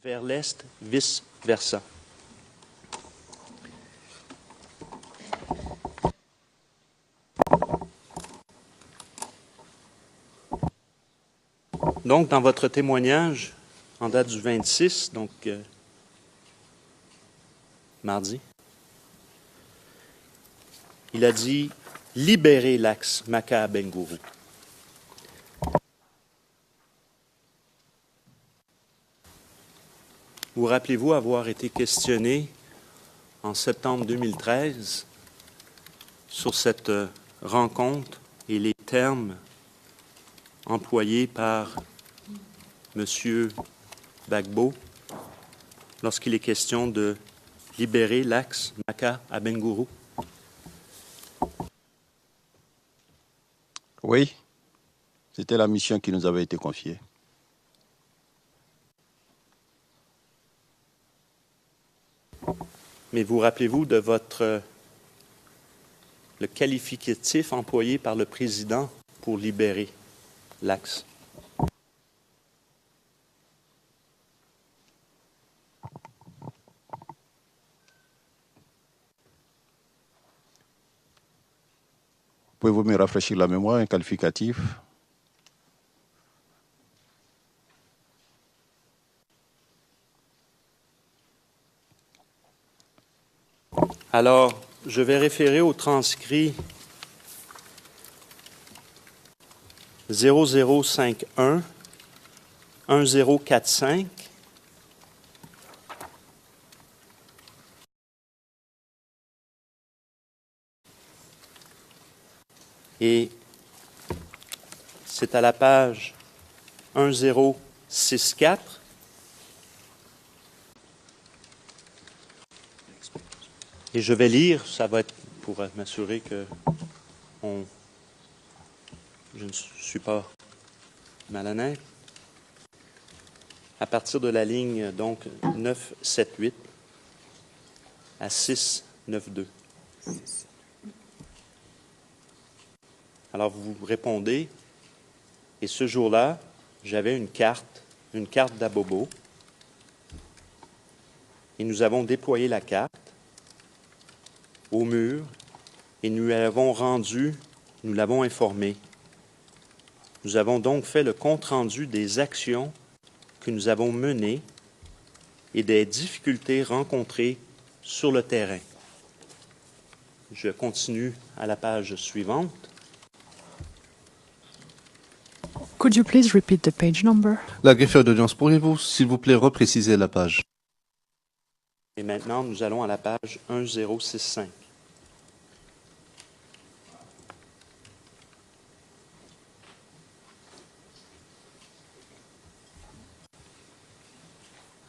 vers l'est, vice-versa. Donc, dans votre témoignage, en date du 26, donc mardi, il a dit « Libérez l'axe Maka-Bengourou ». Vous rappelez-vous avoir été questionné en septembre 2013 sur cette rencontre et les termes employés par M. Gbagbo lorsqu'il est question de libérer l'axe Maka-Bengourou? Oui, c'était la mission qui nous avait été confiée. Mais vous rappelez-vous de le qualificatif employé par le président pour libérer l'axe? Pouvez-vous me rafraîchir la mémoire, un qualificatif? Alors, je vais référer au transcrit 0051 1045 et c'est à la page 1064. Et je vais lire, ça va être pour m'assurer que je ne suis pas malhonnête. À partir de la ligne, donc, 978 à 692. Alors, vous répondez, et ce jour-là, j'avais une carte d'Abobo, et nous avons déployé la carte au mur, et nous l'avons informé. Nous avons donc fait le compte-rendu des actions que nous avons menées et des difficultés rencontrées sur le terrain. Je continue à la page suivante. Could you please repeat the page number? La greffière d'audience, pourriez-vous, s'il vous plaît, repréciser la page? Et maintenant, nous allons à la page 1065.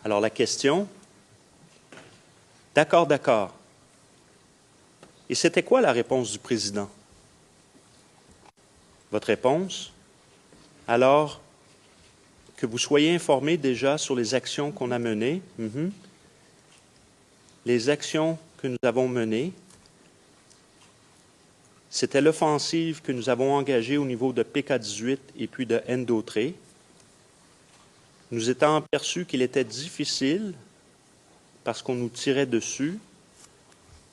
Alors, la question? D'accord, d'accord. Et c'était quoi la réponse du président? Votre réponse? Alors, que vous soyez informés déjà sur les actions qu'on a menées. Les actions que nous avons menées, c'était l'offensive que nous avons engagée au niveau de PK-18 et puis de Ndotré. Nous étant aperçus qu'il était difficile, parce qu'on nous tirait dessus,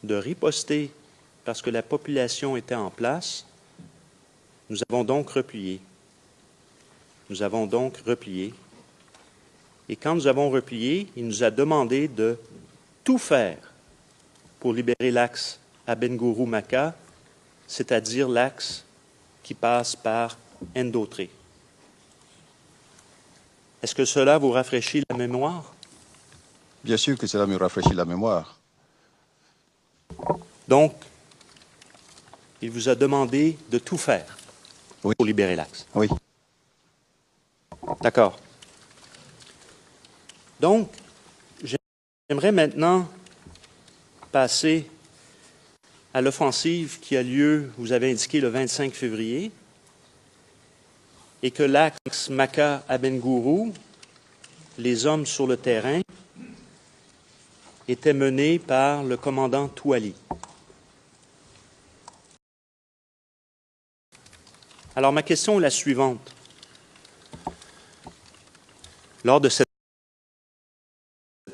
de riposter parce que la population était en place, nous avons donc replié. Nous avons donc replié. Et quand nous avons replié, il nous a demandé de tout faire pour libérer l'axe Abengourou-Maka, c'est-à-dire l'axe qui passe par Ndotré. Est-ce que cela vous rafraîchit la mémoire? Bien sûr que cela me rafraîchit la mémoire. Donc, il vous a demandé de tout faire pour libérer l'axe. Oui. D'accord. Donc, j'aimerais maintenant passer à l'offensive qui a lieu, vous avez indiqué, le 25 février, et que l'axe Maka-Abengourou, les hommes sur le terrain, étaient menés par le commandant Touali. Alors, ma question est la suivante. Lors de cette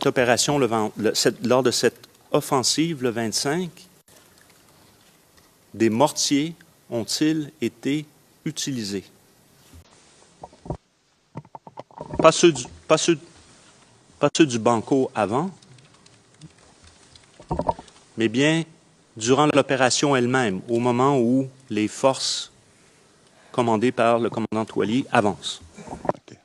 cette opération, lors de cette offensive, le 25, des mortiers ont-ils été utilisés? Pas ceux du Banco avant, mais bien durant l'opération elle-même, au moment où les forces commandées par le commandant Toualier avancent. Okay.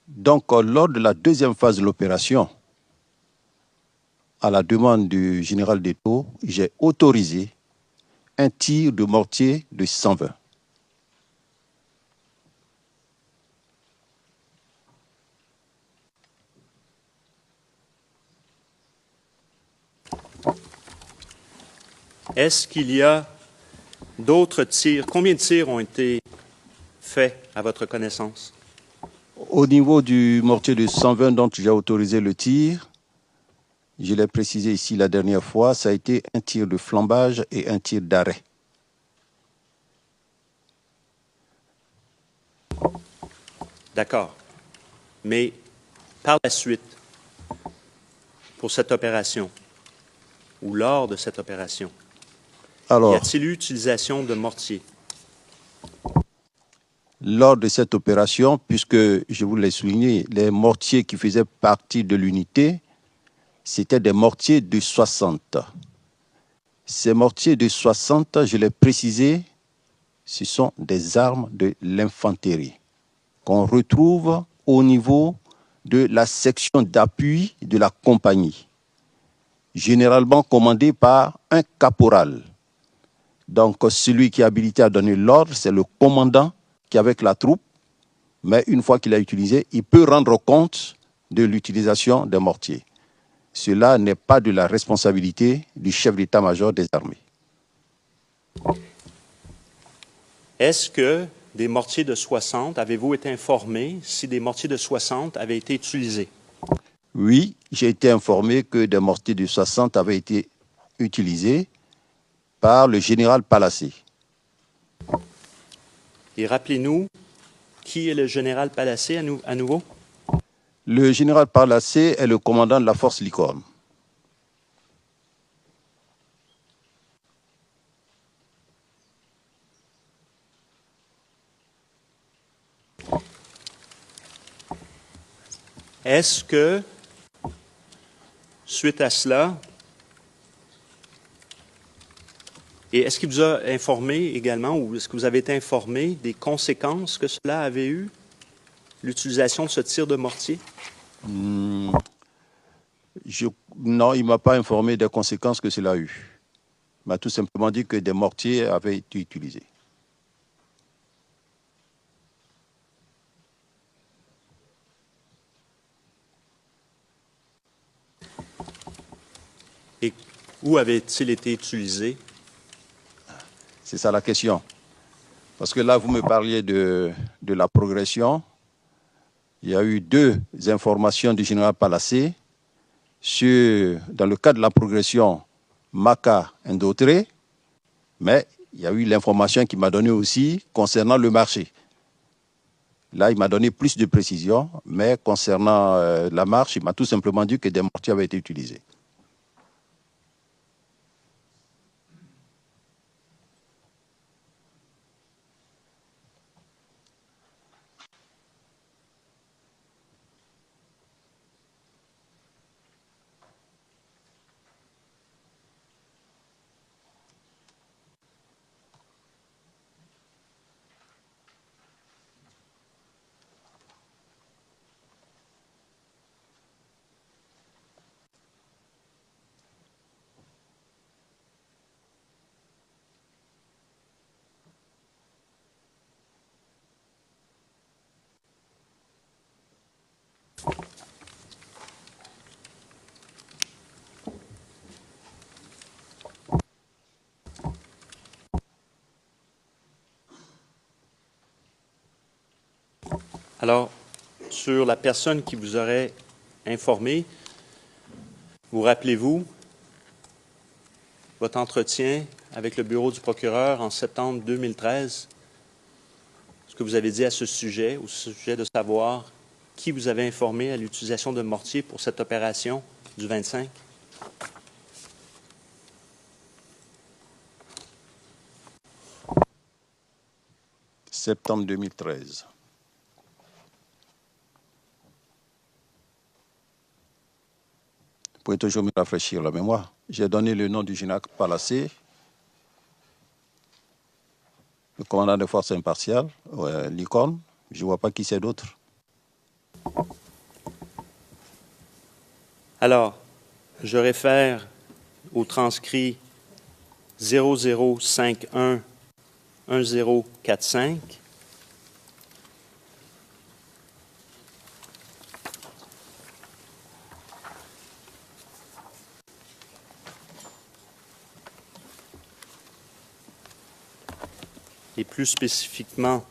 Donc, lors de la deuxième phase de l'opération, à la demande du général d'Eto, j'ai autorisé un tir de mortier de 120. Est-ce qu'il y a d'autres tirs? Combien de tirs ont été faits à votre connaissance? Au niveau du mortier de 120 dont j'ai autorisé le tir, je l'ai précisé ici la dernière fois, ça a été un tir de flambage et un tir d'arrêt. D'accord. Mais par la suite, pour cette opération, ou lors de cette opération, Alors, y a-t-il eu utilisation de mortiers? lors de cette opération, puisque je vous l'ai souligné, les mortiers qui faisaient partie de l'unité, c'était des mortiers de 60. Ces mortiers de 60, je l'ai précisé, ce sont des armes de l'infanterie qu'on retrouve au niveau de la section d'appui de la compagnie, généralement commandée par un caporal. Donc, celui qui est habilité à donner l'ordre, c'est le commandant qui est avec la troupe, mais une fois qu'il a utilisé, il peut rendre compte de l'utilisation des mortiers. Cela n'est pas de la responsabilité du chef d'état-major des armées. Est-ce que des mortiers de 60, avez-vous été informé si des mortiers de 60 avaient été utilisés? Oui, j'ai été informé que des mortiers de 60 avaient été utilisés par le général Palacé. Et rappelez-nous, qui est le général Palacé à nouveau? Le général Palacé est le commandant de la force Licorne. Est-ce que, suite à cela, et est-ce qu'il vous a informé également, ou est-ce que vous avez été informé des conséquences que cela avait eu, l'utilisation de ce tir de mortier? Non, il ne m'a pas informé des conséquences que cela a eu. Il m'a tout simplement dit que des mortiers avaient été utilisés. Et où avaient-ils été utilisés? C'est ça la question. Parce que là, vous me parliez de la progression. Il y a eu deux informations du général Palacé dans le cadre de la progression Maca et d'autres, mais il y a eu l'information qu'il m'a donnée aussi concernant le marché. Là, il m'a donné plus de précisions, mais concernant la marche, il m'a tout simplement dit que des mortiers avaient été utilisés. Alors, sur la personne qui vous aurait informé, vous rappelez-vous votre entretien avec le bureau du procureur en septembre 2013, ce que vous avez dit à ce sujet, au sujet de savoir qui vous avez informé à l'utilisation de mortier pour cette opération du 25? Septembre 2013. Vous pouvez toujours me rafraîchir la mémoire. J'ai donné le nom du général Palacé, le commandant des forces impartiales, l'icône. Je ne vois pas qui c'est d'autre. Alors, je réfère au transcrit 00511045. Et plus spécifiquement,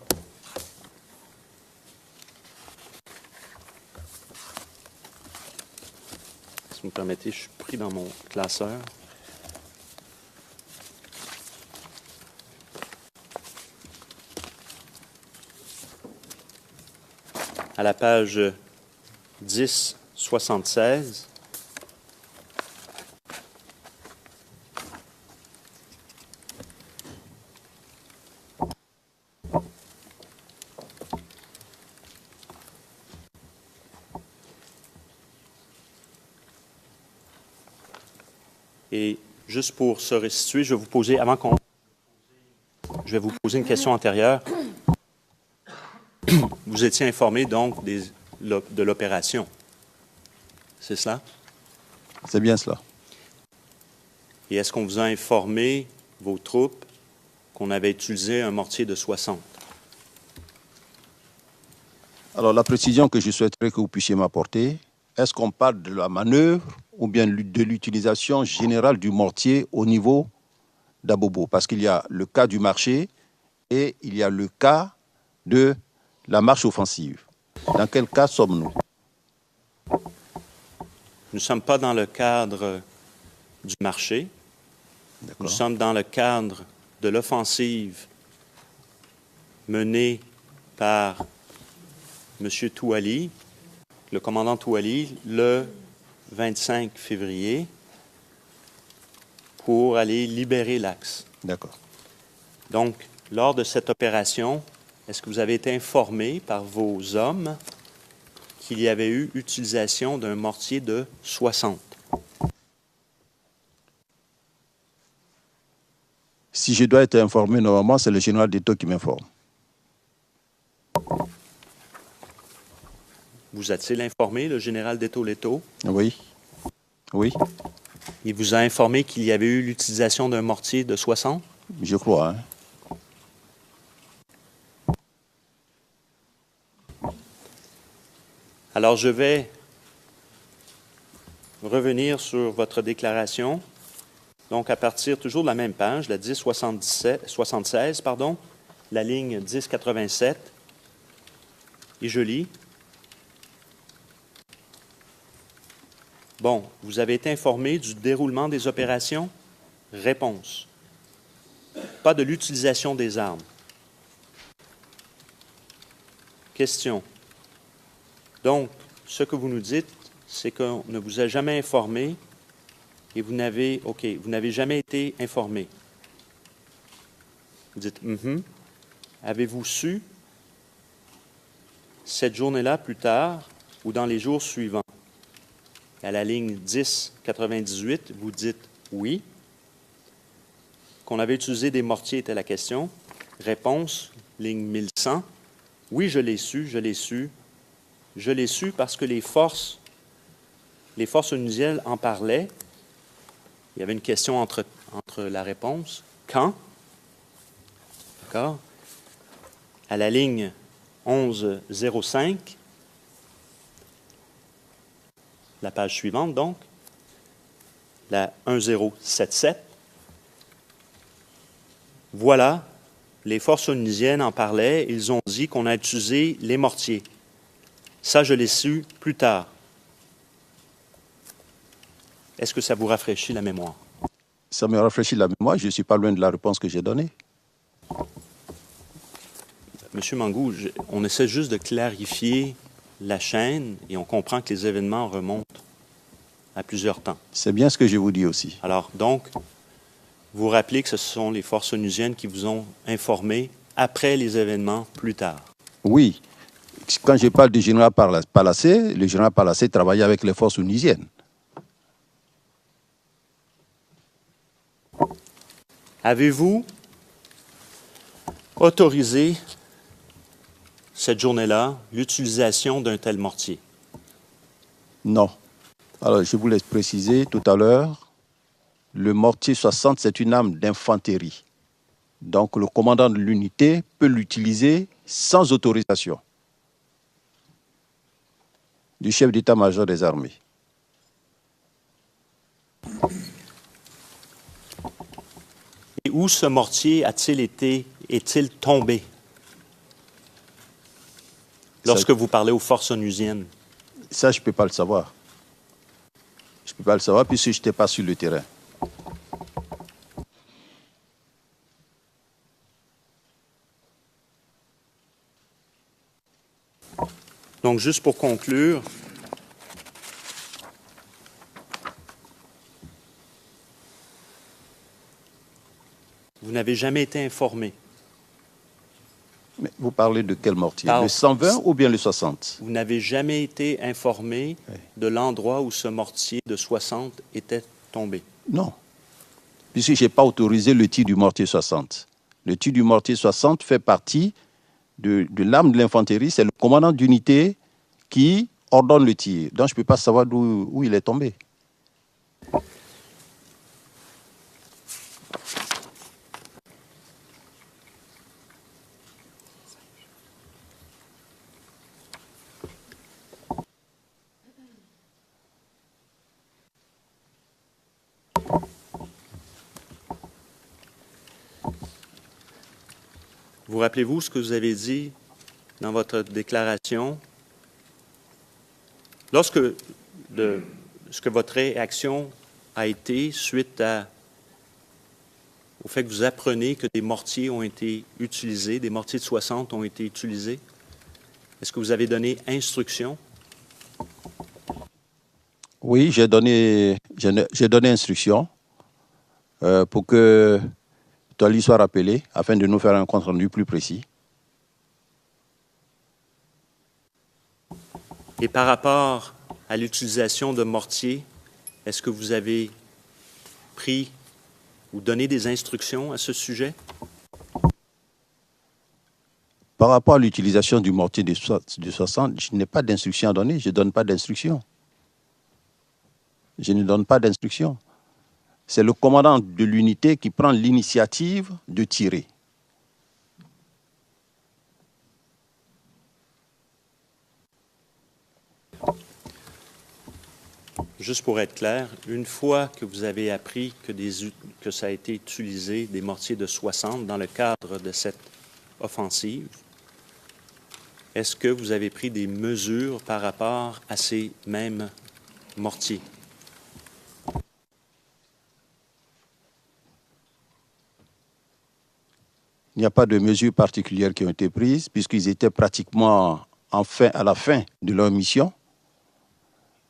si vous me permettez, je suis pris dans mon classeur. À la page 1076. Et juste pour se restituer, je vais vous poser, je vais vous poser une question antérieure. Vous étiez informé donc de l'opération. C'est cela? C'est bien cela. Et est-ce qu'on vous a informé, vos troupes, qu'on avait utilisé un mortier de 60? Alors, la précision que je souhaiterais que vous puissiez m'apporter, est-ce qu'on parle de la manœuvre ou bien de l'utilisation générale du mortier au niveau d'Abobo? Parce qu'il y a le cas du marché et il y a le cas de la marche offensive. Dans quel cas sommes-nous? Nous ne sommes pas dans le cadre du marché. Nous sommes dans le cadre de l'offensive menée par M. Touali, le commandant Touali, le 25 février, pour aller libérer l'axe. D'accord. Donc, lors de cette opération, est-ce que vous avez été informé par vos hommes qu'il y avait eu utilisation d'un mortier de 60? Si je dois être informé, normalement, c'est le général d'État qui m'informe. Vous a-t-il informé, le général d'Étau-Leto? Oui. Oui, Il vous a informé qu'il y avait eu l'utilisation d'un mortier de 60? je crois. Hein. Alors, je vais revenir sur votre déclaration. Donc, à partir toujours de la même page, la 1076, la ligne 1087, et je lis. Bon, vous avez été informé du déroulement des opérations? Réponse. Pas de l'utilisation des armes. Question. Donc, ce que vous nous dites, c'est qu'on ne vous a jamais informé et vous n'avez jamais été informé. Vous dites « Avez-vous su cette journée-là plus tard ou dans les jours suivants? » À la ligne 1098, vous dites « Oui ». Qu'on avait utilisé des mortiers était la question. Réponse, ligne 1100. « Oui, je l'ai su, je l'ai su. Je l'ai su parce que les forces onusiennes en parlaient. » Il y avait une question entre la réponse. Quand? D'accord? À la ligne 1105, la page suivante donc, la 1077. Voilà, les forces onusiennes en parlaient. Ils ont dit qu'on a utilisé les mortiers. Ça, je l'ai su plus tard. Est-ce que ça vous rafraîchit la mémoire? Ça me rafraîchit la mémoire. Je ne suis pas loin de la réponse que j'ai donnée. Monsieur Mangou, on essaie juste de clarifier la chaîne et on comprend que les événements remontent à plusieurs temps. C'est bien ce que je vous dis aussi. Alors, donc, vous rappelez que ce sont les forces onusiennes qui vous ont informé après les événements plus tard. Oui. Quand je parle du général Palacé, le général Palacé travaillait avec les forces onusiennes. Avez-vous autorisé cette journée-là l'utilisation d'un tel mortier? Non. Alors, je vous laisse préciser tout à l'heure, le mortier 60, c'est une arme d'infanterie. Donc, le commandant de l'unité peut l'utiliser sans autorisation du chef d'état-major des armées. Et où ce mortier est-il tombé lorsque vous parlez aux forces onusiennes? Ça, je ne peux pas le savoir. Je ne peux pas le savoir puisque je n'étais pas sur le terrain. Donc, juste pour conclure, vous n'avez jamais été informé. Mais vous parlez de quel mortier? Par- Le 120 ou bien le 60? Vous n'avez jamais été informé de l'endroit où ce mortier de 60 était tombé. Non. Puisque je n'ai pas autorisé le tir du mortier 60. Le tir du mortier 60 fait partie de l'arme de l'infanterie. C'est le commandant d'unité qui ordonne le tir. Donc, je ne peux pas savoir où il est tombé. Vous rappelez-vous ce que vous avez dit dans votre déclaration? Ce que votre réaction a été suite au fait que vous apprenez que des mortiers ont été utilisés, des mortiers de 60 ont été utilisés, est-ce que vous avez donné instruction? Oui, j'ai donné instruction pour que Toli soit rappelé afin de nous faire un compte rendu plus précis. Et par rapport à l'utilisation de mortiers, est-ce que vous avez pris ou donné des instructions à ce sujet? Par rapport à l'utilisation du mortier de 60, je n'ai pas d'instruction à donner. Je ne donne pas d'instruction. Je ne donne pas d'instruction. C'est le commandant de l'unité qui prend l'initiative de tirer. Juste pour être clair, une fois que vous avez appris que ça a été utilisé, des mortiers de 60 dans le cadre de cette offensive, est-ce que vous avez pris des mesures par rapport à ces mêmes mortiers? Il n'y a pas de mesures particulières qui ont été prises puisqu'ils étaient pratiquement à la fin de leur mission.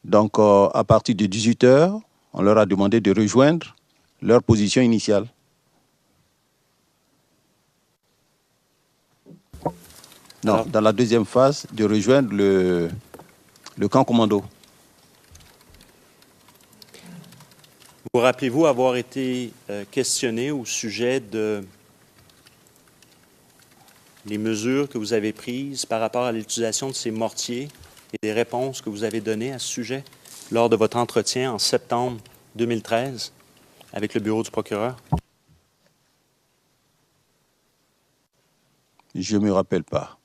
Donc, à partir de 18 h, on leur a demandé de rejoindre leur position initiale. Non, Alors, dans la deuxième phase, de rejoindre le camp commando. vous rappelez-vous avoir été questionné au sujet de les mesures que vous avez prises par rapport à l'utilisation de ces mortiers et des réponses que vous avez données à ce sujet lors de votre entretien en septembre 2013 avec le bureau du procureur? Je ne me rappelle pas.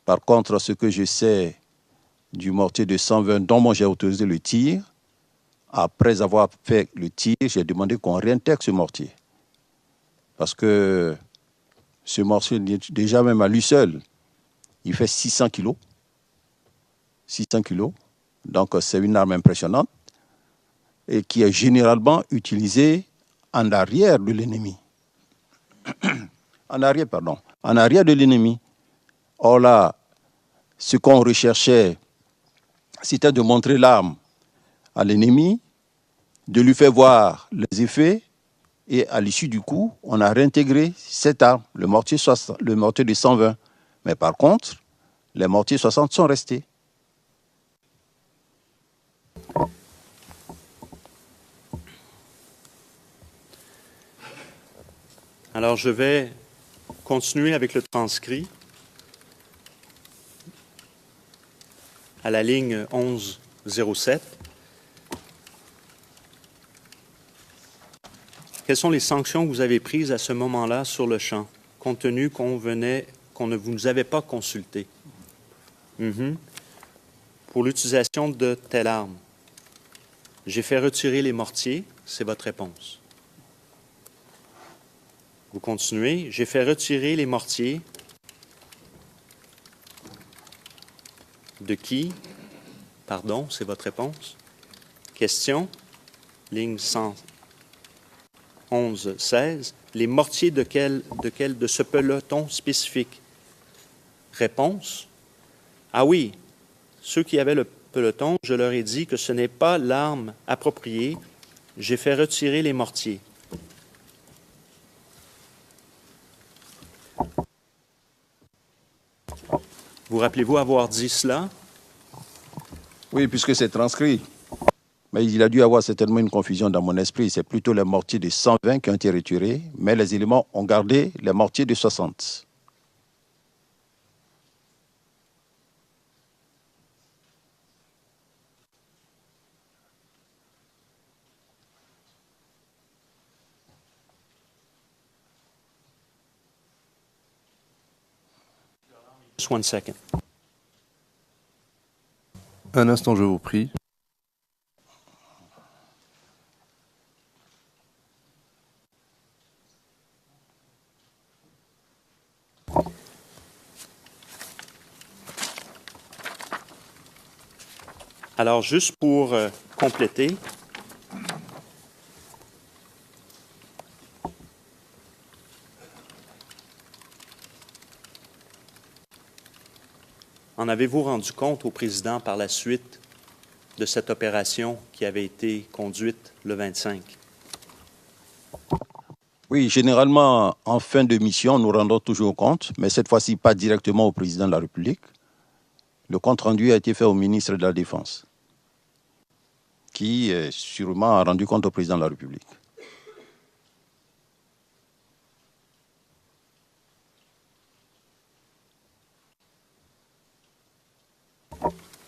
Par contre, ce que je sais du mortier de 120 dont moi j'ai autorisé le tir, après avoir fait le tir, j'ai demandé qu'on réintègre ce mortier. Parce que ce mortier, déjà même à lui seul, il fait 600 kilos. 600 kilos. Donc, c'est une arme impressionnante et qui est généralement utilisée en arrière de l'ennemi. En arrière de l'ennemi. Or là, Ce qu'on recherchait, c'était de montrer l'arme à l'ennemi, de lui faire voir les effets, et à l'issue du coup, on a réintégré cette arme, le mortier de 120. Mais par contre, les mortiers 60 sont restés. Alors, je vais continuer avec le transcrit. À la ligne 1107. Quelles sont les sanctions que vous avez prises à ce moment-là sur le champ, compte tenu qu'on ne vous avait pas consulté? Pour l'utilisation de telle arme. J'ai fait retirer les mortiers, c'est votre réponse. Vous continuez. J'ai fait retirer les mortiers. De qui? Pardon, c'est votre réponse. Question, ligne 111-16. Les mortiers de ce peloton spécifique? Réponse. Ah oui, ceux qui avaient le peloton, je leur ai dit que ce n'est pas l'arme appropriée. J'ai fait retirer les mortiers. Vous rappelez-vous avoir dit cela? Oui, puisque c'est transcrit. Mais il a dû y avoir certainement une confusion dans mon esprit. C'est plutôt les mortiers de 120 qui ont été retirés, mais les éléments ont gardé les mortiers de 60. Just one second. Un instant, je vous prie. Alors, juste pour compléter, en avez-vous rendu compte au président par la suite de cette opération qui avait été conduite le 25? Oui, généralement, en fin de mission, nous rendons toujours compte, mais cette fois-ci pas directement au président de la République. Le compte-rendu a été fait au ministre de la Défense, qui sûrement a rendu compte au président de la République.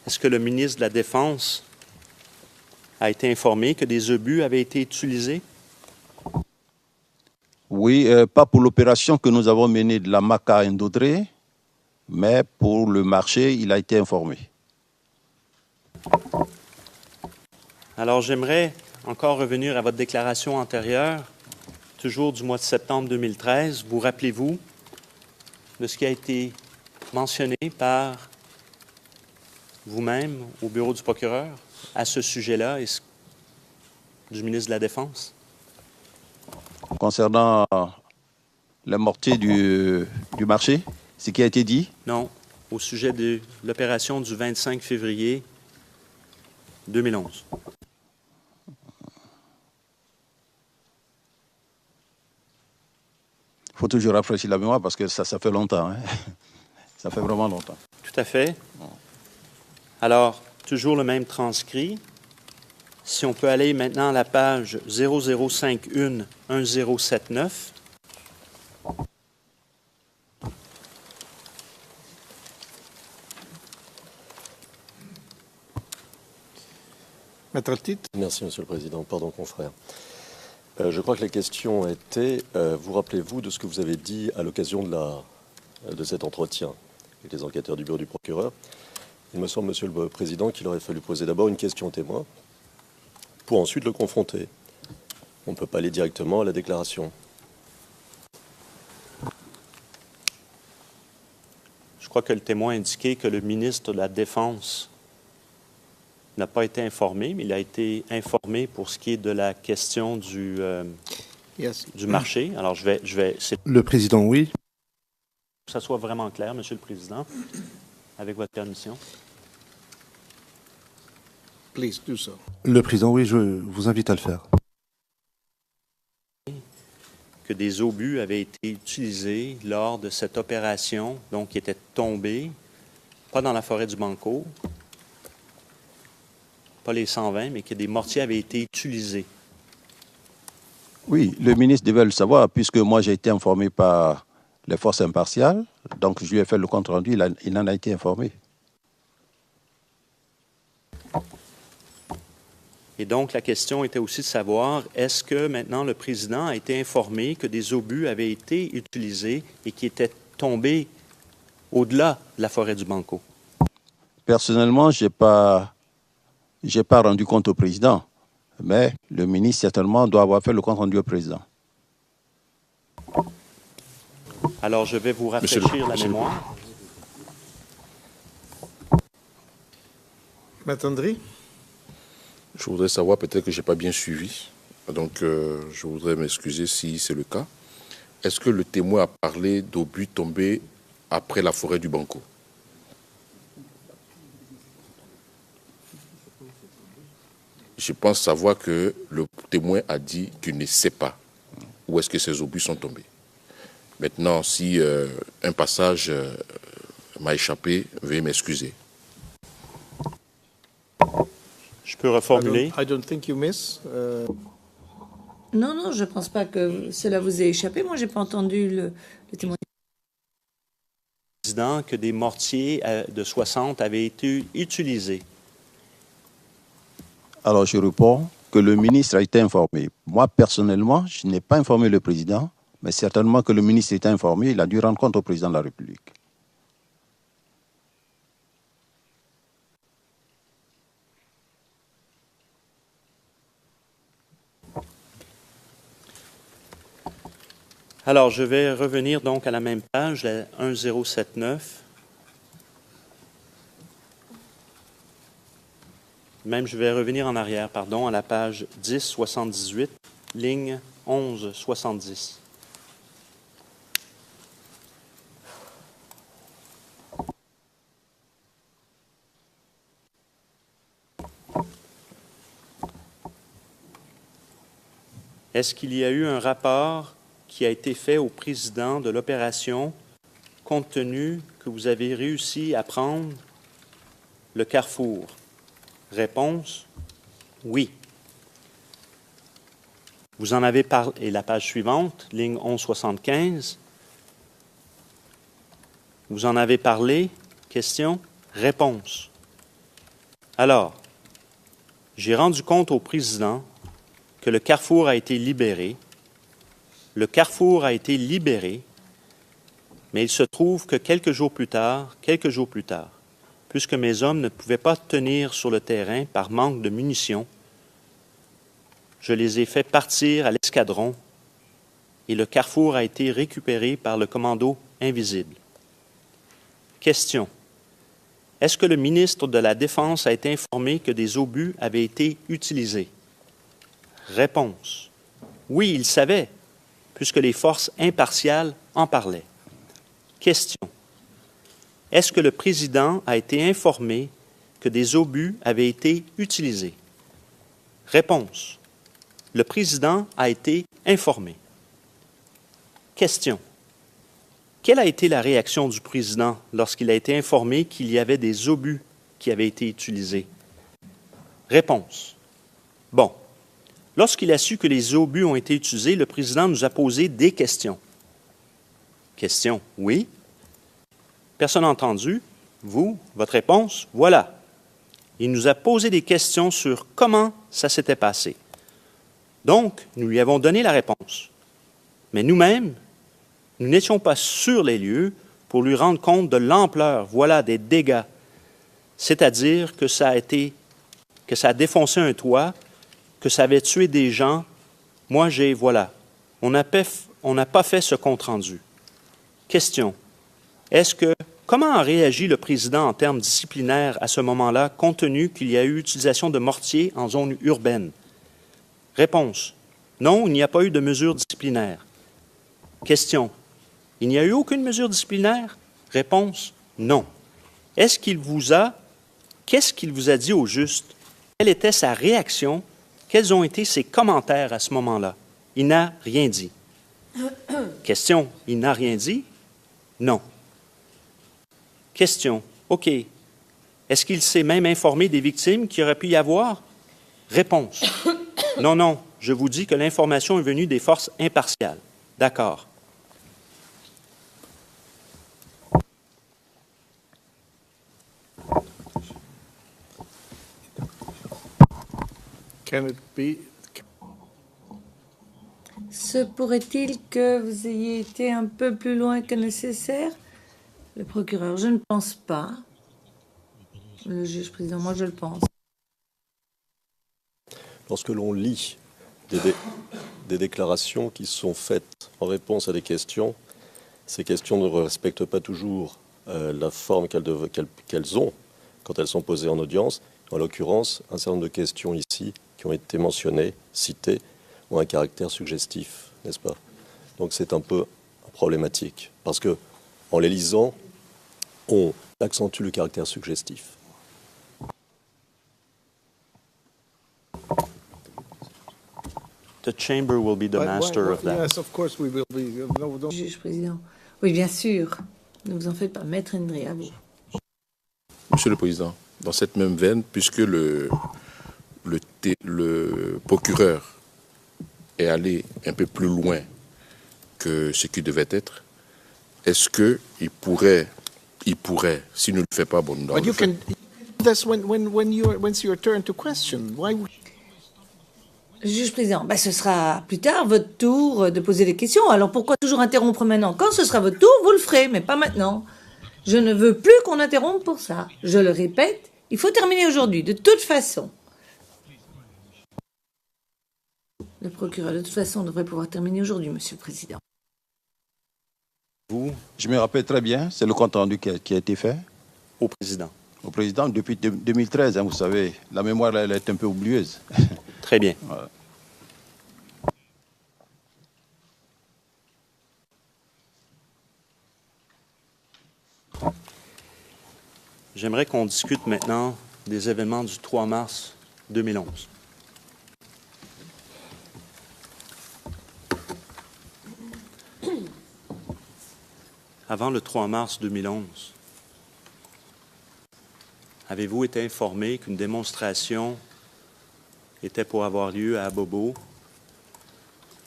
Est-ce que le ministre de la Défense a été informé que des obus avaient été utilisés? Oui, pas pour l'opération que nous avons menée de la Maca à Ndodré, mais pour le marché, il a été informé. Alors, j'aimerais encore revenir à votre déclaration antérieure, toujours du mois de septembre 2013. Vous rappelez-vous de ce qui a été mentionné par vous-même au bureau du procureur à ce sujet-là et du ministre de la Défense? Concernant les mortiers du marché, ce qui a été dit? Non, au sujet de l'opération du 25 février 2011. Il faut toujours rafraîchir la mémoire parce que ça fait longtemps. Hein? Ça fait vraiment longtemps. Tout à fait. Alors, toujours le même transcrit. Si on peut aller maintenant à la page 0051-1079. Maître Titre. Merci, Monsieur le Président. Pardon, confrère. Je crois que la question était, vous rappelez-vous de ce que vous avez dit à l'occasion de cet entretien avec les enquêteurs du bureau du procureur? Il me semble, Monsieur le Président, qu'il aurait fallu poser d'abord une question témoin pour ensuite le confronter. On ne peut pas aller directement à la déclaration. Je crois que le témoin a indiqué que le ministre de la Défense n'a pas été informé, mais il a été informé pour ce qui est de la question du marché. Alors, je vais Le président, oui. que ça soit vraiment clair, Monsieur le Président. avec votre permission. Please do so. Le président, oui, je vous invite à le faire. Que des obus avaient été utilisés lors de cette opération, donc qui était tombée, pas dans la forêt du Banco, pas les 120, mais que des mortiers avaient été utilisés. Oui, le ministre devait le savoir, puisque moi j'ai été informé par les forces impartiales, donc je lui ai fait le compte-rendu, il en a été informé. Et donc, la question était aussi de savoir, est-ce que maintenant le président a été informé que des obus avaient été utilisés et qui étaient tombés au-delà de la forêt du Banco? Personnellement, je n'ai pas rendu compte au président, mais le ministre certainement doit avoir fait le compte-rendu au président. Alors, je vais vous rafraîchir la mémoire. Maître Andry? Je voudrais savoir, peut-être que je n'ai pas bien suivi, donc je voudrais m'excuser si c'est le cas. Est-ce que le témoin a parlé d'obus tombés après la forêt du Banco? Je pense savoir que le témoin a dit qu'il ne sait pas où est-ce que ces obus sont tombés. Maintenant, si un passage m'a échappé, veuillez m'excuser. Je peux reformuler. I don't think you miss. Non, non, je ne pense pas que cela vous ait échappé. Moi, je n'ai pas entendu le témoignage. Président, que des mortiers de 60 avaient été utilisés. Alors je réponds que le ministre a été informé. Moi, personnellement, je n'ai pas informé le président, mais certainement que le ministre était informé, il a dû rendre compte au président de la République. Alors, je vais revenir donc à la même page, la 1079. Même, je vais revenir en arrière, pardon, à la page 1078, ligne 1170. Est-ce qu'il y a eu un rapport qui a été fait au président de l'opération, compte tenu que vous avez réussi à prendre le carrefour? Réponse, oui. Vous en avez parlé, et la page suivante, ligne 1175. Vous en avez parlé, question, réponse. Alors, j'ai rendu compte au président que le carrefour a été libéré. Le carrefour a été libéré, mais il se trouve que quelques jours plus tard, puisque mes hommes ne pouvaient pas tenir sur le terrain par manque de munitions, je les ai fait partir à l'escadron et le carrefour a été récupéré par le commando invisible. Question. Est-ce que le ministre de la Défense a été informé que des obus avaient été utilisés? Réponse. Oui, il savait, puisque les forces impartiales en parlaient. Question. Est-ce que le président a été informé que des obus avaient été utilisés? Réponse. Le président a été informé. Question. Quelle a été la réaction du président lorsqu'il a été informé qu'il y avait des obus qui avaient été utilisés? Réponse. Bon. Lorsqu'il a su que les obus ont été utilisés, le président nous a posé des questions. Question. Oui. Personne n'a entendu. Vous, votre réponse, voilà. Il nous a posé des questions sur comment ça s'était passé. Donc, nous lui avons donné la réponse. Mais nous-mêmes, nous n'étions pas sur les lieux pour lui rendre compte de l'ampleur, voilà, des dégâts. C'est-à-dire que ça a défoncé un toit, que ça avait tué des gens. Moi, voilà. On n'a pas fait ce compte-rendu. Question. Comment a réagi le président en termes disciplinaires à ce moment-là, compte tenu qu'il y a eu utilisation de mortiers en zone urbaine? Réponse. Non, il n'y a pas eu de mesure disciplinaire. Question. Il n'y a eu aucune mesure disciplinaire? Réponse. Non. qu'est-ce qu'il vous a dit au juste? Quelle était sa réaction? Quels ont été ses commentaires à ce moment-là? Il n'a rien dit. Question, il n'a rien dit? Non. Question, OK. Est-ce qu'il s'est même informé des victimes qu'il aurait pu y avoir? Réponse. Non, non, je vous dis que l'information est venue des forces impartiales. D'accord. Can it be? Se pourrait-il que vous ayez été un peu plus loin que nécessaire? Le procureur, je ne pense pas. Le juge président, moi je le pense. Lorsque l'on lit des déclarations qui sont faites en réponse à des questions, ces questions ne respectent pas toujours la forme qu'elles ont quand elles sont posées en audience. En l'occurrence, un certain nombre de questions ici qui ont été mentionnées, citées, ont un caractère suggestif, n'est-ce pas? Donc c'est un peu problématique, parce que en les lisant, on accentue le caractère suggestif. The chamber will be the master of that. Yes, of course we will be. No. Juge président. Oui, bien sûr. Ne vous en faites pas. Maître Hendry, à vous. Monsieur le Président, dans cette même veine, puisque le procureur est allé un peu plus loin que ce qui devait être, est-ce qu'il pourrait, s'il ne le fait pas, bon, nous But you can. That's when it's your turn to question. Why? Juge président, ce sera plus tard votre tour de poser des questions. Alors pourquoi toujours interrompre maintenant? Quand ce sera votre tour, vous le ferez, mais pas maintenant. Je ne veux plus qu'on interrompe pour ça. Je le répète, il faut terminer aujourd'hui, de toute façon. Le procureur, de toute façon, devrait pouvoir terminer aujourd'hui, Monsieur le Président. Vous, Je me rappelle très bien, c'est le compte rendu qui a été fait au président. au président depuis 2013. Vous savez, la mémoire elle est un peu oublieuse. Très bien. Voilà. J'aimerais qu'on discute maintenant des événements du 3 mars 2011. Avant le 3 mars 2011, avez-vous été informé qu'une démonstration était pour avoir lieu à Abobo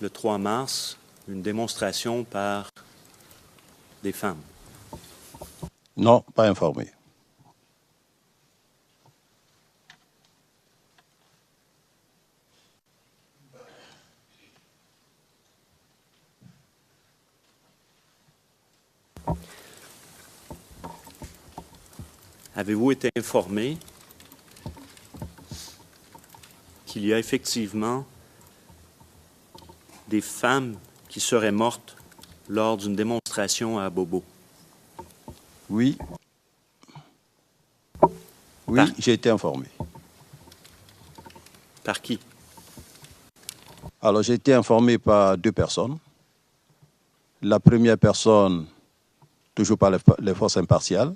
le 3 mars, une démonstration par des femmes? Non, pas informé. Avez-vous été informé qu'il y a effectivement des femmes qui seraient mortes lors d'une démonstration à Abobo? Oui. Oui, j'ai été informé. Par qui? Alors, j'ai été informé par deux personnes. La première personne, toujours par les forces impartiales.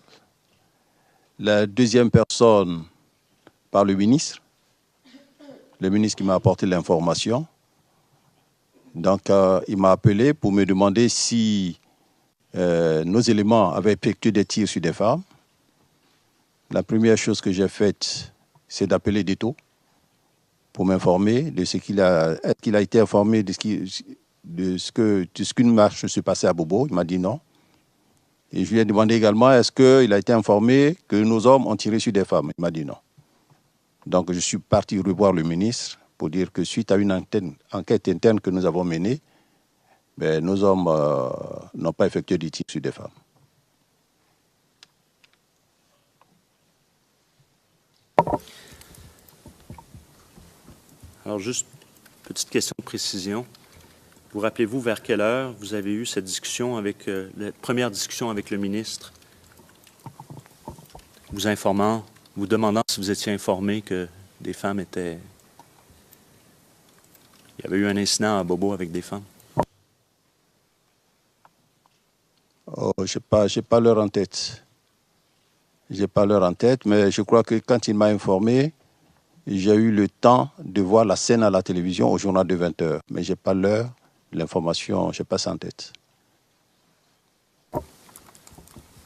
La deuxième personne, par le ministre qui m'a apporté l'information. Donc, il m'a appelé pour me demander si nos éléments avaient effectué des tirs sur des femmes. La première chose que j'ai faite, c'est d'appeler Deto pour m'informer de ce qu'il a... Est-ce qu'il a été informé de ce qu'une marche se passait à Bobo? Il m'a dit non. Et je lui ai demandé également, est-ce qu'il a été informé que nos hommes ont tiré sur des femmes? Il m'a dit non. Donc, je suis parti revoir le ministre pour dire que suite à une enquête interne que nous avons menée, nos hommes n'ont pas effectué des tirs sur des femmes. Alors, juste petite question de précision. Vous rappelez-vous vers quelle heure vous avez eu cette discussion avec la première discussion avec le ministre, vous demandant si vous étiez informé que des femmes étaient... Il y avait eu un incident à Bobo avec des femmes? Oh, je n'ai pas l'heure en tête. Je n'ai pas l'heure en tête, mais je crois que quand il m'a informé, j'ai eu le temps de voir la scène à la télévision au journal de 20h. Mais je n'ai pas l'heure, l'information, je n'ai pas ça en tête.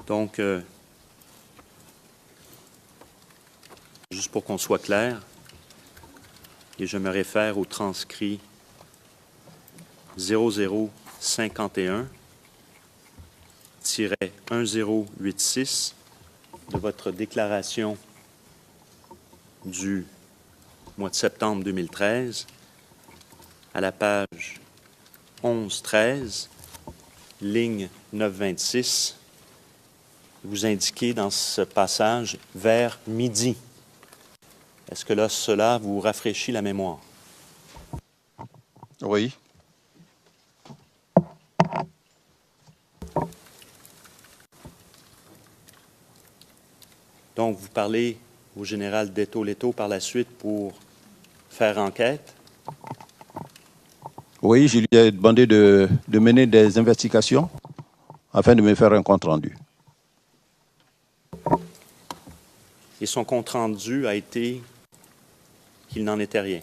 Donc, juste pour qu'on soit clair, et je me réfère au transcrit 0051-1086 de votre déclaration du mois de septembre 2013, à la page 11-13, ligne 926, vous indiquez dans ce passage « vers midi ». Est-ce que là, cela vous rafraîchit la mémoire? Oui. Donc, vous parlez au général Detto-Letto par la suite pour faire enquête? Oui, je lui ai demandé de mener des investigations afin de me faire un compte-rendu. Et son compte-rendu a été qu'il n'en était rien?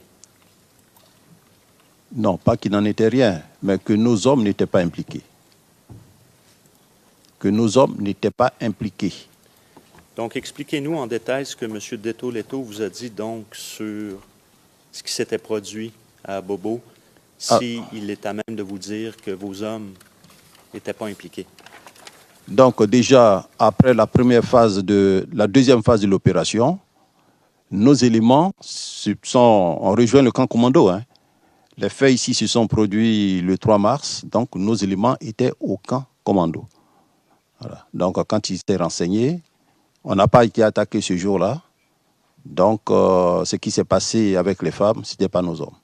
Non, pas qu'il n'en était rien, mais que nos hommes n'étaient pas impliqués. Que nos hommes n'étaient pas impliqués. Donc, expliquez-nous en détail ce que M. Detto-Letto vous a dit donc sur ce qui s'était produit à Bobo, s'il est à même de vous dire que vos hommes n'étaient pas impliqués. Donc déjà, après la deuxième phase de l'opération, nos éléments ont rejoint le camp commando. Hein. Les faits ici se sont produits le 3 mars, donc nos éléments étaient au camp commando. Voilà. Donc quand ils étaient renseignés, on n'a pas été attaqué ce jour-là. Donc ce qui s'est passé avec les femmes, ce n'était pas nos hommes.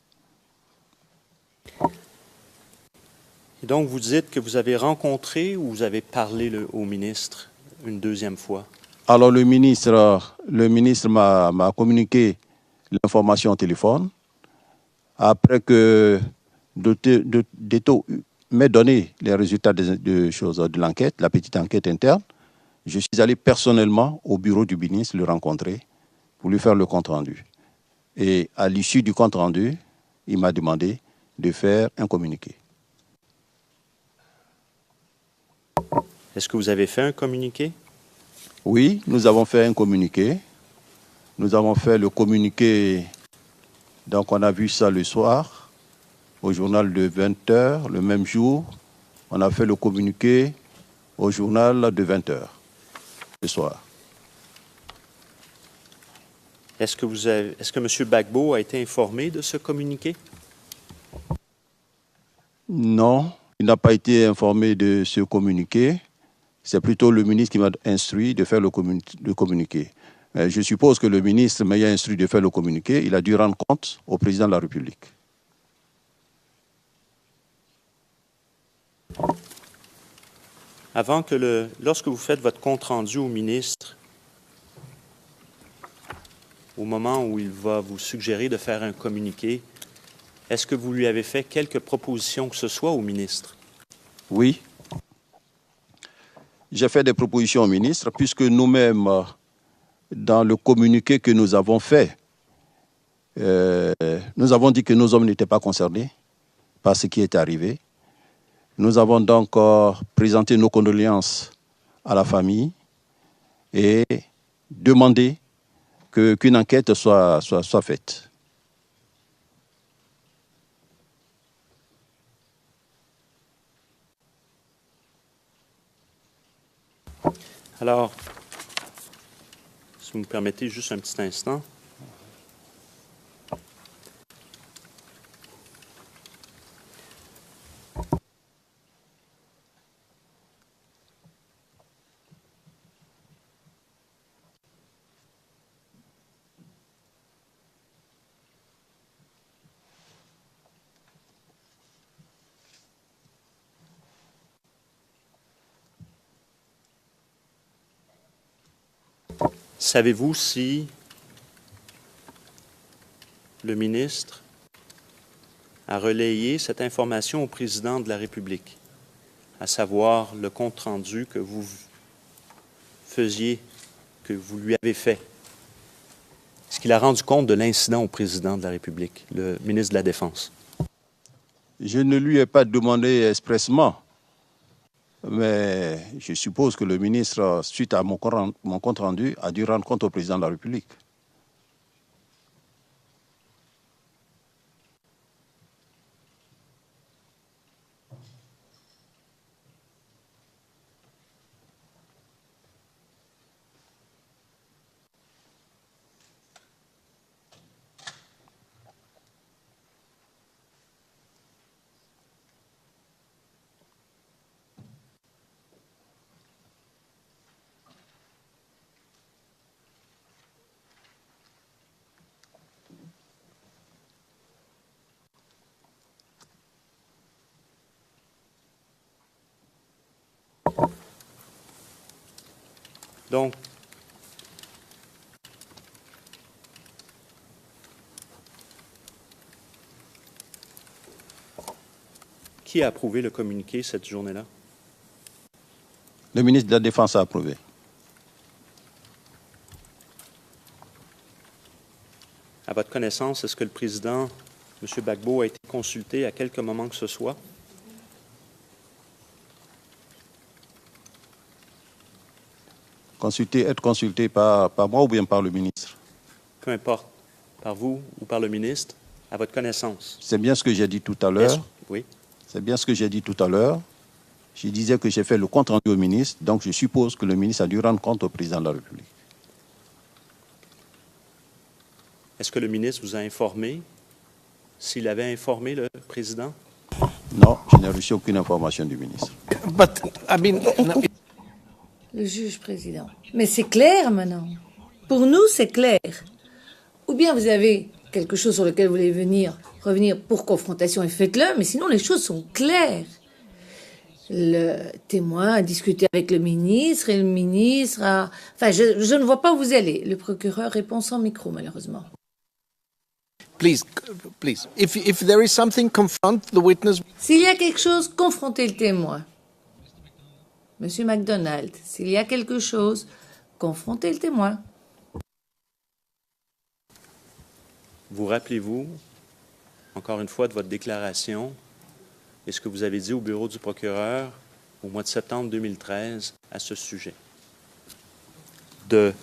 Et donc vous dites que vous avez rencontré ou vous avez parlé au ministre une deuxième fois? Alors le ministre m'a communiqué l'information au téléphone. Après que Detto m'ait donné les résultats de l'enquête, la petite enquête interne, je suis allé personnellement au bureau du ministre le rencontrer pour lui faire le compte-rendu. Et à l'issue du compte-rendu, il m'a demandé de faire un communiqué. Est-ce que vous avez fait un communiqué? Oui, nous avons fait un communiqué. Nous avons fait le communiqué, donc on a vu ça le soir, au journal de 20h, le même jour. On a fait le communiqué au journal de 20h, le soir. Est-ce que M. Gbagbo a été informé de ce communiqué? Non, il n'a pas été informé de ce communiqué. C'est plutôt le ministre qui m'a instruit de faire le communiqué. Je suppose que le ministre m'ayant instruit de faire le communiqué, il a dû rendre compte au président de la République. Lorsque vous faites votre compte-rendu au ministre, au moment où il va vous suggérer de faire un communiqué, est-ce que vous lui avez fait quelques propositions que ce soit au ministre? Oui. J'ai fait des propositions au ministre, puisque nous-mêmes, dans le communiqué que nous avons fait, nous avons dit que nos hommes n'étaient pas concernés par ce qui est arrivé. Nous avons donc présenté nos condoléances à la famille et demandé qu'une enquête soit faite. Alors, si vous me permettez juste un petit instant. Savez-vous si le ministre a relayé cette information au président de la République, à savoir le compte-rendu que vous faisiez que vous lui avez fait? Est-ce qu'il a rendu compte de l'incident au président de la République, le ministre de la Défense? Je ne lui ai pas demandé expressement, mais je suppose que le ministre, suite à mon compte rendu, a dû rendre compte au président de la République. Donc, qui a approuvé le communiqué cette journée-là? Le ministre de la Défense a approuvé. À votre connaissance, est-ce que le président, M. Gbagbo, a été consulté à quelque moment que ce soit? Être consulté par moi ou bien par le ministre? Peu importe, par vous ou par le ministre, à votre connaissance. C'est bien ce que j'ai dit tout à l'heure. Oui. C'est bien ce que j'ai dit tout à l'heure. Je disais que j'ai fait le compte rendu au ministre, donc je suppose que le ministre a dû rendre compte au président de la République. Est-ce que le ministre vous a informé s'il avait informé le président? Non, je n'ai reçu aucune information du ministre. But, I mean, no, Le juge président. Mais c'est clair maintenant. Pour nous, c'est clair. Ou bien vous avez quelque chose sur lequel vous voulez revenir pour confrontation et faites-le, mais sinon les choses sont claires. Le témoin a discuté avec le ministre et le ministre a... Enfin, je ne vois pas où vous allez. Le procureur répond sans micro, malheureusement. please. If there is something, confront the witness. S'il y a quelque chose, confrontez le témoin. Monsieur MacDonald, s'il y a quelque chose, confrontez le témoin. Vous rappelez-vous, encore une fois, de votre déclaration et ce que vous avez dit au bureau du procureur au mois de septembre 2013 à ce sujet? De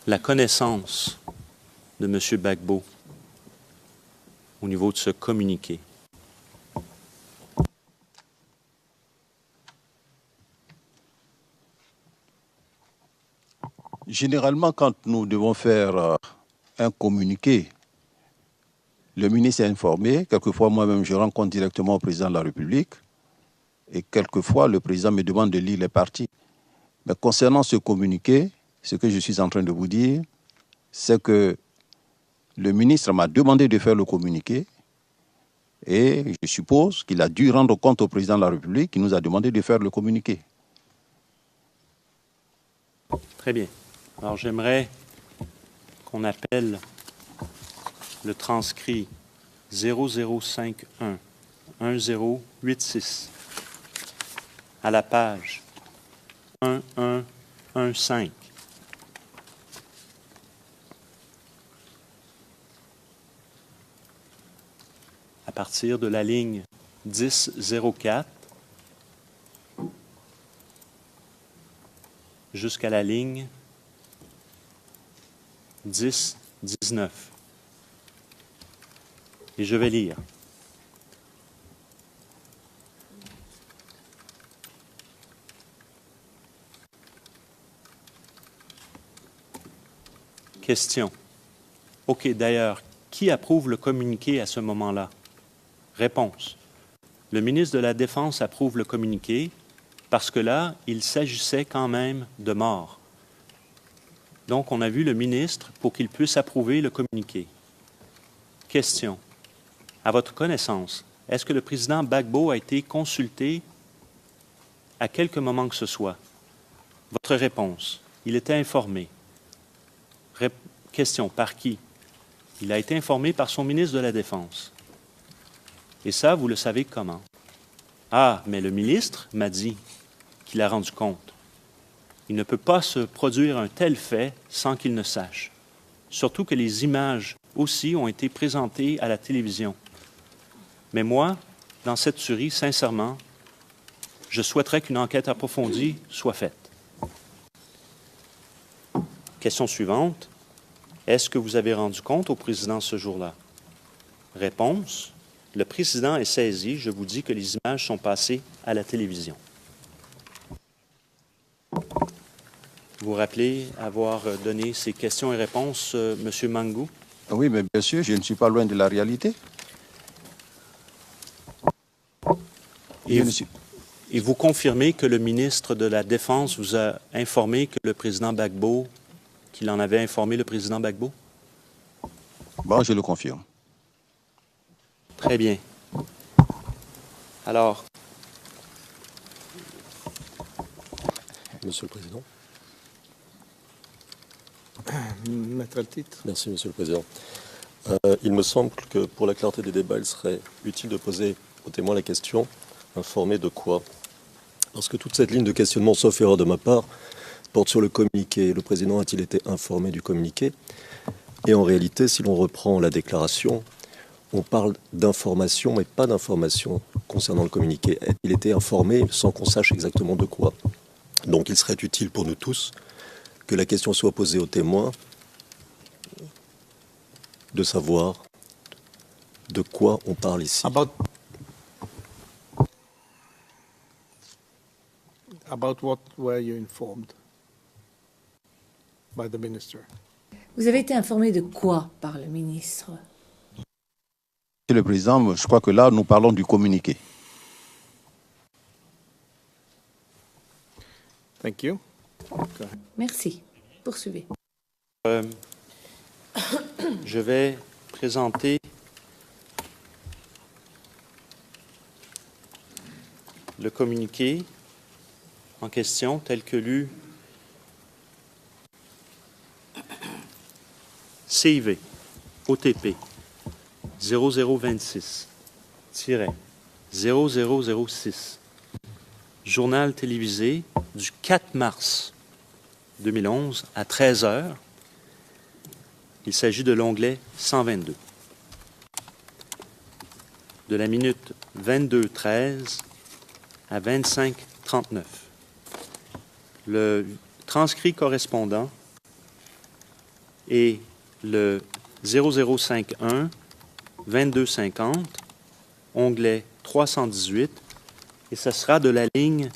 la connaissance de M. Gbagbo au niveau de ce communiqué. Généralement, quand nous devons faire un communiqué, le ministre est informé. Quelquefois, moi-même, je rends compte directement au président de la République. Et quelquefois, le président me demande de lire les parties. Mais concernant ce communiqué, ce que je suis en train de vous dire, c'est que le ministre m'a demandé de faire le communiqué. Et je suppose qu'il a dû rendre compte au président de la République qui nous a demandé de faire le communiqué. Très bien. Alors, j'aimerais qu'on appelle le transcrit 0051 1086 à la page 1115. À partir de la ligne 1004 jusqu'à la ligne 10-19. Et je vais lire. Question. OK, d'ailleurs, qui approuve le communiqué à ce moment-là? Réponse. Le ministre de la Défense approuve le communiqué parce que là, il s'agissait quand même de mort. Donc, on a vu le ministre pour qu'il puisse approuver le communiqué. Question. À votre connaissance, est-ce que le président Gbagbo a été consulté à quelque moment que ce soit? Votre réponse. Il était informé. Question. Par qui? Il a été informé par son ministre de la Défense. Et ça, vous le savez comment? Ah, mais le ministre m'a dit qu'il a rendu compte. Il ne peut pas se produire un tel fait sans qu'il ne sache. Surtout que les images aussi ont été présentées à la télévision. Mais moi, dans cette tuerie, sincèrement, je souhaiterais qu'une enquête approfondie soit faite. Question suivante. Est-ce que vous avez rendu compte au président ce jour-là? Réponse. Le président est saisi. Je vous dis que les images sont passées à la télévision. Vous rappelez avoir donné ces questions et réponses, M. Mangou? Oui, mais bien sûr, je ne suis pas loin de la réalité. Et vous confirmez que le ministre de la Défense vous a informé que le président Gbagbo, qu'il en avait informé le président Gbagbo? Bon, je le confirme. Très bien. Alors, Monsieur le Président. Mettre le titre. Merci, Monsieur le Président. Il me semble que pour la clarté des débats, il serait utile de poser au témoin la question « informé de quoi ?» Parce que toute cette ligne de questionnement, sauf erreur de ma part, porte sur le communiqué. Le Président a-t-il été informé du communiqué? Et en réalité, si l'on reprend la déclaration, on parle d'information, mais pas d'information concernant le communiqué. Il était informé sans qu'on sache exactement de quoi. Donc il serait utile pour nous tous que la question soit posée aux témoins de savoir de quoi on parle ici. About what were you informed by the minister? Vous avez été informé de quoi par le ministre? Monsieur le Président, je crois que là, nous parlons du communiqué. Thank you. Merci. Poursuivez. je vais présenter le communiqué en question tel que lu. CIV, OTP, 0026-0006, journal télévisé du 4 mars 2011 à 13 heures. Il s'agit de l'onglet 122. De la minute 22:13 à 25:39. Le transcrit correspondant est le 0051 2250, onglet 318, et ce sera de la ligne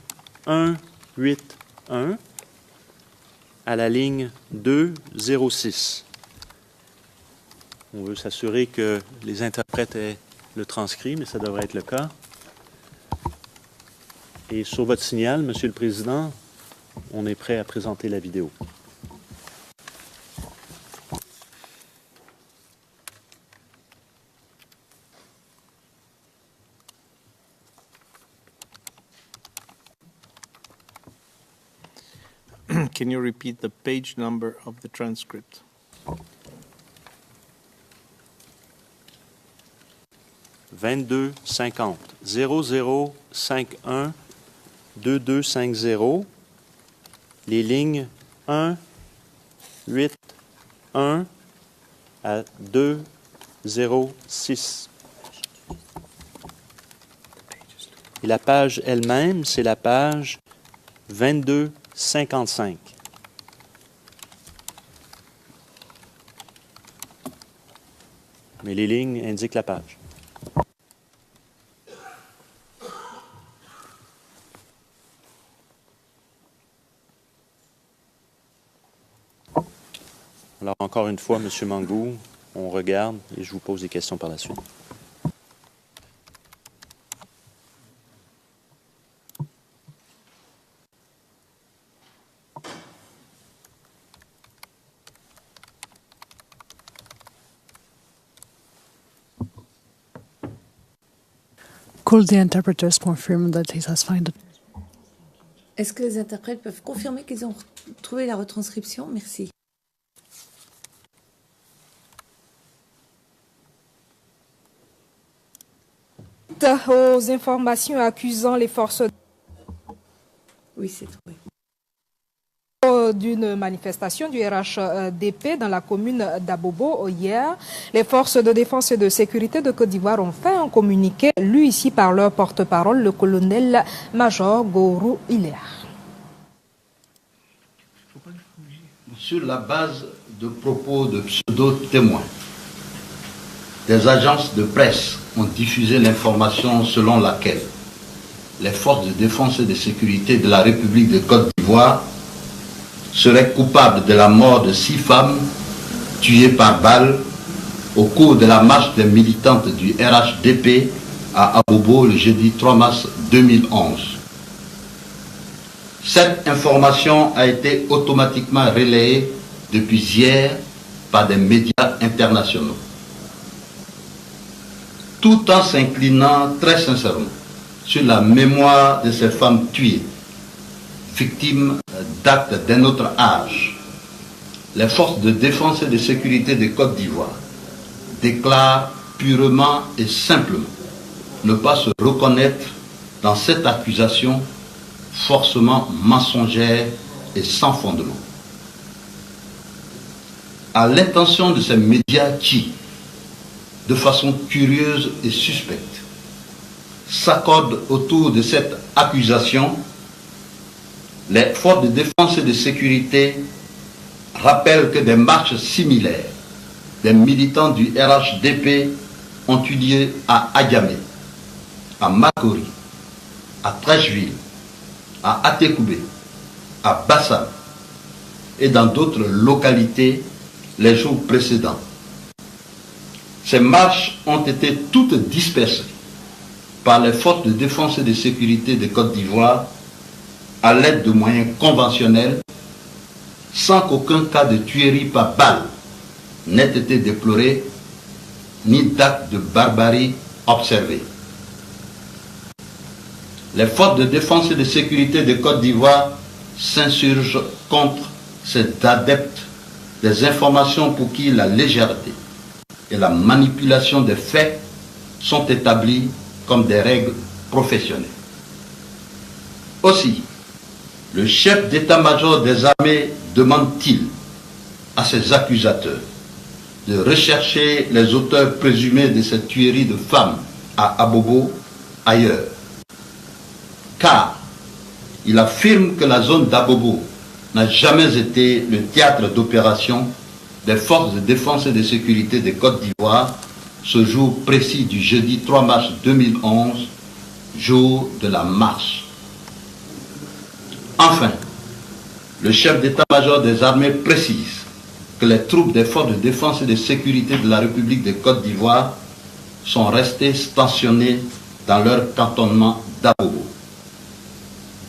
181 à la ligne 206. On veut s'assurer que les interprètes aient le transcrit, mais ça devrait être le cas. Et sur votre signal, Monsieur le Président, on est prêt à présenter la vidéo. Can you repeat the page number of the transcript? « 2250, 0051 2250, les lignes 1, 8, 1 à 2, 0, 6. Et la page elle-même, c'est la page 2255. Mais les lignes indiquent la page. Alors, encore une fois, M. Mangou, on regarde et je vous pose des questions par la suite. Could the interpreters confirm that he has found it? Est-ce que les interprètes peuvent confirmer qu'ils ont trouvé la retranscription? Merci. Aux informations accusant les forces. Oui, c'est trouvé. propos d'une manifestation du RHDP dans la commune d'Abobo hier, les forces de défense et de sécurité de Côte d'Ivoire ont fait un communiqué, lu ici par leur porte-parole, le colonel-major Gourou Hilaire. Sur la base de propos de pseudo-témoins, des agences de presse ont diffusé l'information selon laquelle les forces de défense et de sécurité de la République de Côte d'Ivoire seraient coupables de la mort de 6 femmes tuées par balle au cours de la marche des militantes du RHDP à Abobo le jeudi 3 mars 2011. Cette information a été automatiquement relayée depuis hier par des médias internationaux. Tout en s'inclinant très sincèrement sur la mémoire de ces femmes tuées, victimes d'actes d'un autre âge, les forces de défense et de sécurité de Côte d'Ivoire déclarent purement et simplement ne pas se reconnaître dans cette accusation forcément mensongère et sans fondement. À l'intention de ces médias qui, de façon curieuse et suspecte, s'accordent autour de cette accusation, les forces de défense et de sécurité rappellent que des marches similaires des militants du RHDP ont eu lieu à Agamé, à Makori, à Trècheville, à Atekoubé, à Bassam et dans d'autres localités les jours précédents. Ces marches ont été toutes dispersées par les forces de défense et de sécurité de Côte d'Ivoire à l'aide de moyens conventionnels, sans qu'aucun cas de tuerie par balle n'ait été déploré, ni d'acte de barbarie observé. Les forces de défense et de sécurité de Côte d'Ivoire s'insurgent contre ces adeptes des informations pour qui la légèreté et la manipulation des faits sont établies comme des règles professionnelles. Aussi, le chef d'état-major des armées demande-t-il à ses accusateurs de rechercher les auteurs présumés de cette tuerie de femmes à Abobo ailleurs, car il affirme que la zone d'Abobo n'a jamais été le théâtre d'opération des forces de défense et de sécurité de Côte d'Ivoire ce jour précis du jeudi 3 mars 2011, jour de la marche. Enfin, le chef d'état-major des armées précise que les troupes des forces de défense et de sécurité de la République de Côte d'Ivoire sont restées stationnées dans leur cantonnement d'Abobo.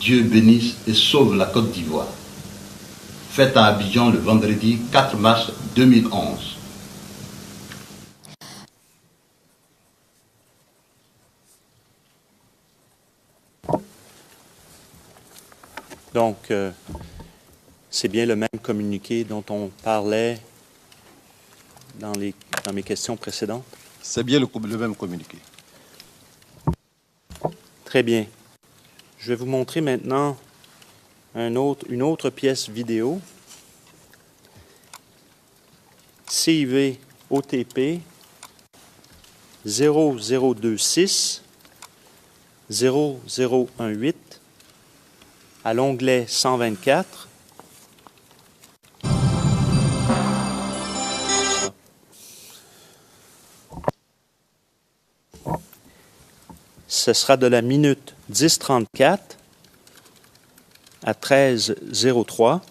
Dieu bénisse et sauve la Côte d'Ivoire. Fête à Abidjan le vendredi 4 mars 2011. Donc, c'est bien le même communiqué dont on parlait dans mes questions précédentes? C'est bien le même communiqué. Très bien. Je vais vous montrer maintenant une autre pièce vidéo. CIV OTP 0026 0018 à l'onglet 124. Ce sera de la minute 10:34 à 13:03.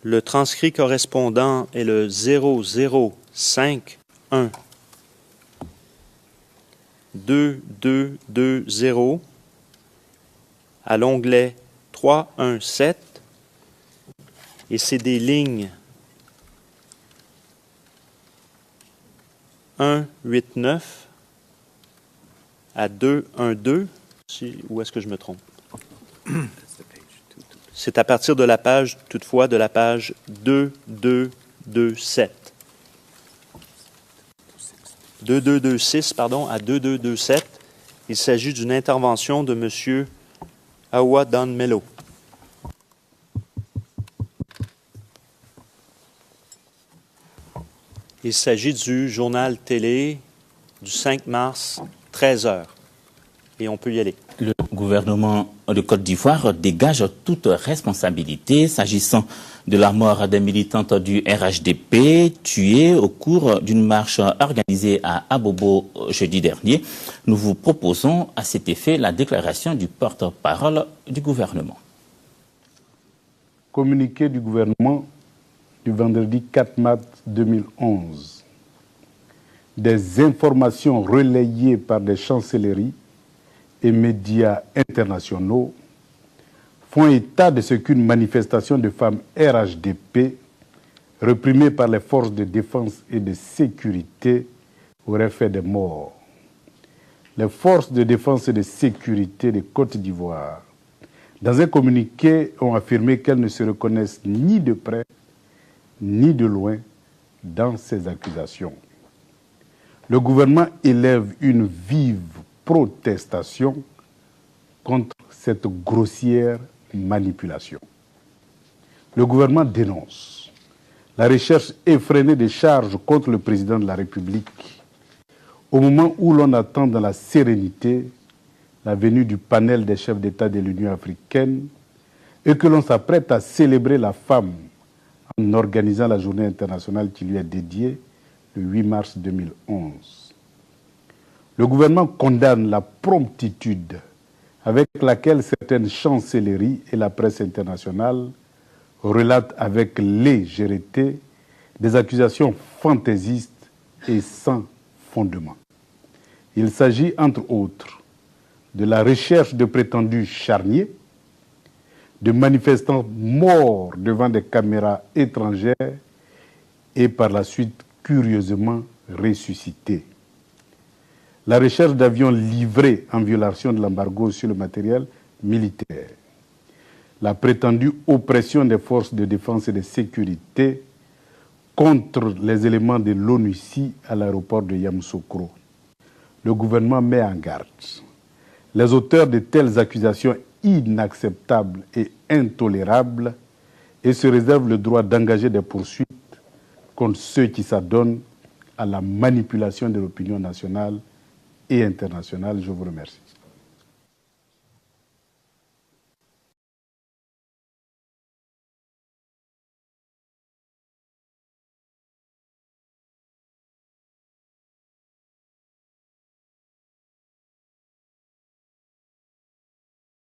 Le transcrit correspondant est le 0051 2220 à l'onglet 317 et c'est des lignes 189 à 212. Où est-ce que je me trompe? C'est à partir de la page, toutefois, de la page 2227. 2226, pardon, à 2227. Il s'agit d'une intervention de M. Awa Don Mello. Il s'agit du journal télé du 5 mars, 13h. Et on peut y aller. Le gouvernement de Côte d'Ivoire dégage toute responsabilité s'agissant de la mort des militantes du RHDP tuées au cours d'une marche organisée à Abobo jeudi dernier. Nous vous proposons à cet effet la déclaration du porte-parole du gouvernement. Communiqué du gouvernement du vendredi 4 mars 2011. Des informations relayées par des chancelleries et médias internationaux font état de ce qu'une manifestation de femmes RHDP réprimée par les forces de défense et de sécurité aurait fait des morts. Les forces de défense et de sécurité de Côte d'Ivoire, dans un communiqué, ont affirmé qu'elles ne se reconnaissent ni de près ni de loin dans ces accusations. Le gouvernement élève une vive protestation contre cette grossière manipulation. Le gouvernement dénonce la recherche effrénée des charges contre le président de la République au moment où l'on attend dans la sérénité la venue du panel des chefs d'État de l'Union africaine et que l'on s'apprête à célébrer la femme en organisant la journée internationale qui lui est dédiée le 8 mars 2011. Le gouvernement condamne la promptitude avec laquelle certaines chancelleries et la presse internationale relatent avec légèreté des accusations fantaisistes et sans fondement. Il s'agit, entre autres, de la recherche de prétendus charniers, de manifestants morts devant des caméras étrangères et par la suite curieusement ressuscités. La recherche d'avions livrés en violation de l'embargo sur le matériel militaire. La prétendue oppression des forces de défense et de sécurité contre les éléments de l'ONUCI à l'aéroport de Yamoussoukro. Le gouvernement met en garde les auteurs de telles accusations inacceptables et intolérables et se réserve le droit d'engager des poursuites contre ceux qui s'adonnent à la manipulation de l'opinion nationale et internationale. Je vous remercie.